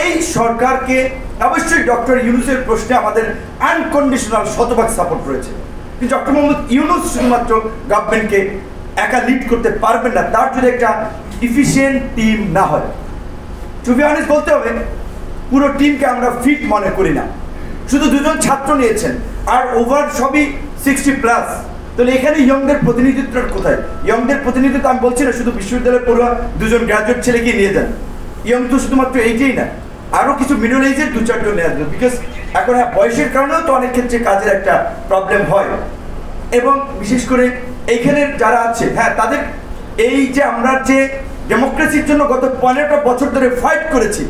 এই সরকারকে অবশ্যই ডক্টর ইউনূসের প্রশ্নে আমাদের আনকন্ডিশনাল শতভাগ সাপোর্ট রয়েছে, কিন্তু ডক্টর মোহাম্মদ ইউনূস শুধুমাত্র গভর্নমেন্টকে একা লিড করতে পারবেন না, তার যদি একটা ইফিশিয়েন্ট টিম না হয়। টু বি অনেস্ট বলতে হবে, পুরো টিমকে আমরা ফিট মনে করি না। শুধু দুজন ছাত্র নিয়েছেন আর ওভার সবই 60+। তাহলে এখানে ইয়ংদের প্রতিনিধিত্ব কোথায়? ইয়ংদের প্রতিনিধিত্ব আমি বলছি না শুধু বিশ্ববিদ্যালয়ে পড়ুয়া দুজন গ্রাজুয়েট ছেলেকে নিয়ে যান। ইয়ং তো শুধুমাত্র এইটাই না, আরও কিছু মিডল এজের 2-4জন নেওয়া যাবে, বিকজ এখন হ্যাঁ বয়সের কারণেও তো অনেক ক্ষেত্রে কাজের একটা প্রবলেম হয়। এবং বিশেষ করে এইখানে যারা আছে, হ্যাঁ তাদের এই যে আমরা যে ডেমোক্রেসির জন্য গত 15টা বছর ধরে ফাইট করেছি,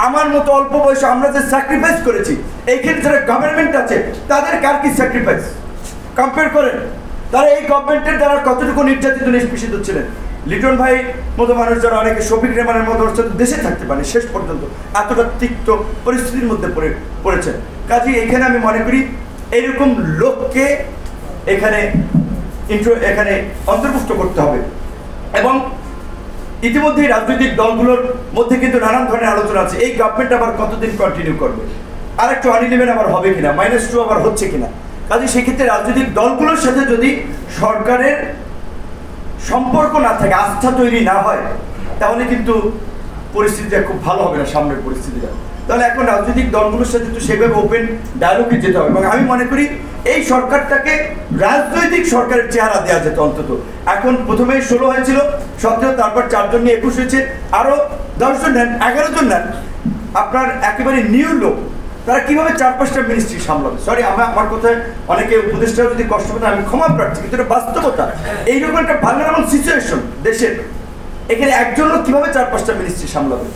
আমার মতো অল্প বয়সে আমরা যে স্যাক্রিফাইস করেছি, এইখানে যারা গভর্নমেন্ট আছে তাদের কার কি স্যাক্রিফাইস কম্পেয়ার করেন? তারা এই গভর্নমেন্টের দ্বারা কতটুকু নির্যাতিত নিষ্পেষিত ছিলেন। লিটন ভাই মতো মানুষ যারা অনেকে শফিক রেহমানের মতো দেশে থাকতে পারে শেষ পর্যন্ত, এতটা তিক্ত পরিস্থিতির মধ্যে পড়েছেন। কাজে এখানে আমি মনে করি এইরকম লোককে এখানে অন্তর্ভুক্ত করতে হবে। এবং ইতিমধ্যেই রাজনৈতিক দলগুলোর মধ্যে কিন্তু নানান ধরনের আলোচনা আছে, এই গভর্নমেন্ট আবার কতদিন কন্টিনিউ করবে, আর একটু অনিলেভেন আবার হবে কিনা, -2 আবার হচ্ছে কিনা। কাজে সেক্ষেত্রে রাজনৈতিক দলগুলোর সাথে যদি সরকারের সম্পর্ক না থাকে, আস্থা তৈরি না হয়, তাহলে কিন্তু পরিস্থিতিটা খুব ভালো হবে না, সামনের পরিস্থিতিটা। তাহলে এখন রাজনৈতিক দলগুলোর সাথে তো সেভাবে ওপেন ডায়ালগে যেতে হবে। এবং আমি মনে করি এই সরকারটাকে রাজনৈতিক সরকারের চেহারা দেওয়া যেত অন্তত। এখন প্রথমে 16 হয়েছিল, 17, তারপর 4 জন নিয়ে 21 হয়েছে, আরও 10 জন নেন, 11 জন নেন। আপনার একেবারে নিউ লোক, তারা কিভাবে 4-5টা মিনিস্ট্রি সামলাবে? সরি, আমার কথায় অনেকে উপদেষ্টা যদি কষ্ট পেতেন আমি ক্ষমা প্রার্থী, কিন্তু এটা বাস্তবতা। এইরকম একটা ভালনারেবল সিচুয়েশন দেশের, এখানে একজন লোক কিভাবে 4-5টা মিনিস্ট্রি সামলাবে?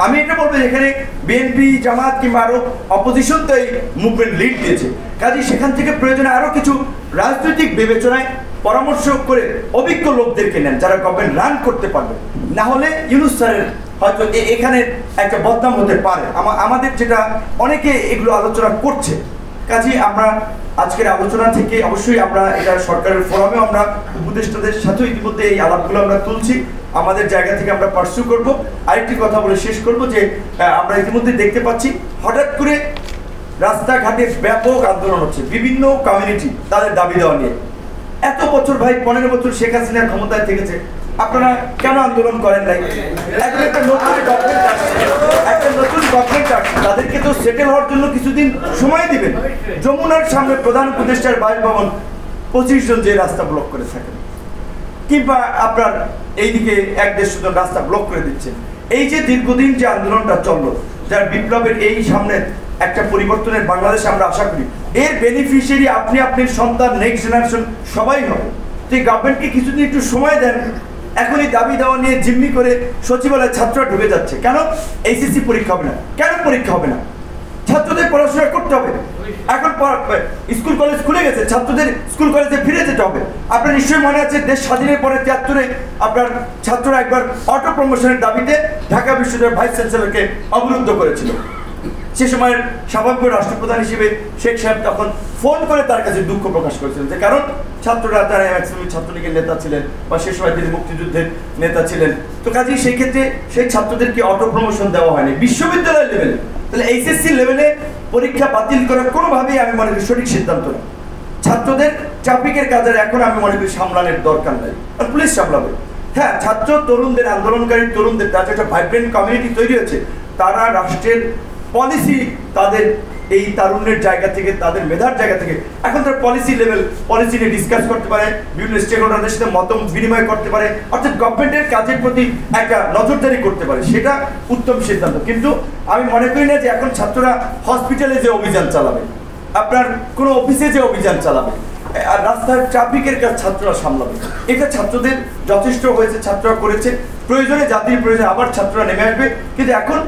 আমি এটা বলবো, এখানে বিএনপি, জামাত কিংবা আরো অপোজিশন তো এই মুভমেন্ট লিড দিয়েছে। কাজে সেখান থেকে প্রয়োজনে আরো কিছু রাজনৈতিক বিবেচনায় পরামর্শ করে অভিজ্ঞ লোকদেরকে নেন, যারা গভর্নমেন্ট রান করতে পারবে। না হলে ইউনূস স্যারের হয়তো এখানে একটা বদনাম হতে পারে। আমাদের যেটা অনেকে এগুলো আলোচনা করছে। কাজে আমরা আজকের আলোচনা থেকে অবশ্যই আমরা এটা সরকারের ফোরামেও আমরা উপদেষ্টাদের সাথে ইতিমধ্যে এই আলাপগুলো আমরা তুলছি, আমাদের জায়গা থেকে আমরা পার্সু করব। আরেকটি কথা বলে শেষ করব যে আমরা ইতিমধ্যে দেখতে পাচ্ছি হঠাৎ করে রাস্তাঘাটে ব্যাপক আন্দোলন হচ্ছে, বিভিন্ন কমিউনিটি তাদের দাবি দেওয়া নিয়ে। এত বছর ভাই, 15 বছর শেখ হাসিনা ক্ষমতায় থেকেছে, আপনারা কেন আন্দোলন করেন নাই? এখন একটা নতুন গভর্নমেন্ট আসছে, তাদেরকে তো সেটেল হওয়ার জন্য কিছুদিন সময় দিবেন। যমুনার সামনে প্রধান উপদেষ্টার বাসভবন 25 জন যে রাস্তা ব্লক করে থাকেন, কিংবা আপনার এইদিকে 1-150 জন রাস্তা ব্লক করে দিচ্ছেন। এই যে দীর্ঘদিন যে আন্দোলনটা চললো, যার বিপ্লবের এই সামনে একটা পরিবর্তনের বাংলাদেশ আমরা আশা করি, এর বেনিফিশিয়ারি আপনি, আপনার সন্তান, নেক্সট জেনারেশন সবাই হবে। তো এই গভর্নমেন্টকে কিছুদিন একটু সময় দেন। এখনই দাবি দেওয়া নিয়ে জিম্মি করে সচিবালয়ে ছাত্ররা ঢুকে যাচ্ছে। কেন এইচএসসি পরীক্ষা হবে না? কেন পরীক্ষা হবে না? ছাত্রদের পড়াশোনা করতে হবে। এখন স্কুল কলেজ খুলে গেছে, ছাত্রদের স্কুল কলেজে ফিরে যেতে হবে। আপনার নিশ্চয়ই মনে আছে, দেশ স্বাধীনের পরে 73-এ আপনার ছাত্ররা একবার অটো প্রমোশনের দাবিতে ঢাকা বিশ্ববিদ্যালয়ের ভাইস চ্যান্সেলরকে অবরুদ্ধ করেছিল। সে সময়ের স্বাভাবিক রাষ্ট্রপ্রধান হিসেবে শেখ সাহেব তখন ফোন করে তার কাছে দুঃখ প্রকাশ করেছিলেন, যে কারণ ছাত্ররা যারা ম্যাক্সিমাম ছাত্রলীগের নেতা ছিলেন বা সে সময় তিনি মুক্তিযুদ্ধের নেতা ছিলেন। তো কাজেই সেই ক্ষেত্রে সেই ছাত্রদেরকে অটো প্রমোশন দেওয়া হয়নি বিশ্ববিদ্যালয় লেভেলে। তাহলে এইচএসসি লেভেলে পরীক্ষা বাতিল করা কোনোভাবেই আমি মনে করি সঠিক সিদ্ধান্ত না। ছাত্রদের ট্রাফিকের কাজের এখন আমি মনে করি সামলানোর দরকার নাই, আর পুলিশ সামলাবে। হ্যাঁ, ছাত্র তরুণদের, আন্দোলনকারী তরুণদের, তাদের একটা ভাইব্রেন্ট কমিউনিটি তৈরি হয়েছে। তারা রাষ্ট্রের পলিসি, তাদের এই তারুণ্যের জায়গা থেকে, তাদের মেধার জায়গা থেকে এখন তারা পলিসি নিয়ে ডিসকাস করতে পারে, বিভিন্ন স্টেক হোল্ডারদের সাথে মত বিনিময় করতে পারে, অর্থাৎ গভর্নমেন্টের কাজের প্রতি একটা নজরদারি করতে পারে। সেটা উত্তম সিদ্ধান্ত। কিন্তু আমি মনে করি না যে এখন ছাত্ররা হসপিটালে যে অভিযান চালাবে, আপনার কোনো অফিসে যে অভিযান চালাবে, আর রাস্তার ট্রাফিকের কাজ ছাত্ররা সামলাবে। এটা ছাত্রদের যথেষ্ট হয়েছে, ছাত্ররা করেছে। প্রয়োজনে, জাতির প্রয়োজনে আবার ছাত্ররা নেমে আসবে। কিন্তু এখন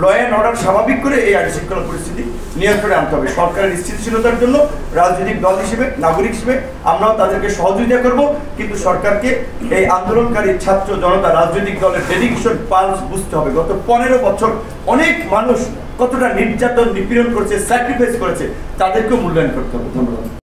ল অ্যান্ড অর্ডার স্বাভাবিক করে এই আইনশৃঙ্খলা পরিস্থিতি নিয়ন্ত্রণে আনতে হবে। সরকারের স্থিতিশীলতার জন্য রাজনৈতিক দল হিসেবে, নাগরিক হিসেবে আমরাও তাদেরকে সহযোগিতা করব। কিন্তু সরকারকে এই আন্দোলনকারী ছাত্র জনতা, রাজনৈতিক দলের ডেডিকেশন, পালস বুঝতে হবে। গত 15 বছর অনেক মানুষ কতটা নির্যাতন, নিপীড়ন করেছে, স্যাক্রিফাইস করেছে, তাদেরকেও মূল্যায়ন করতে হবে। ধন্যবাদ।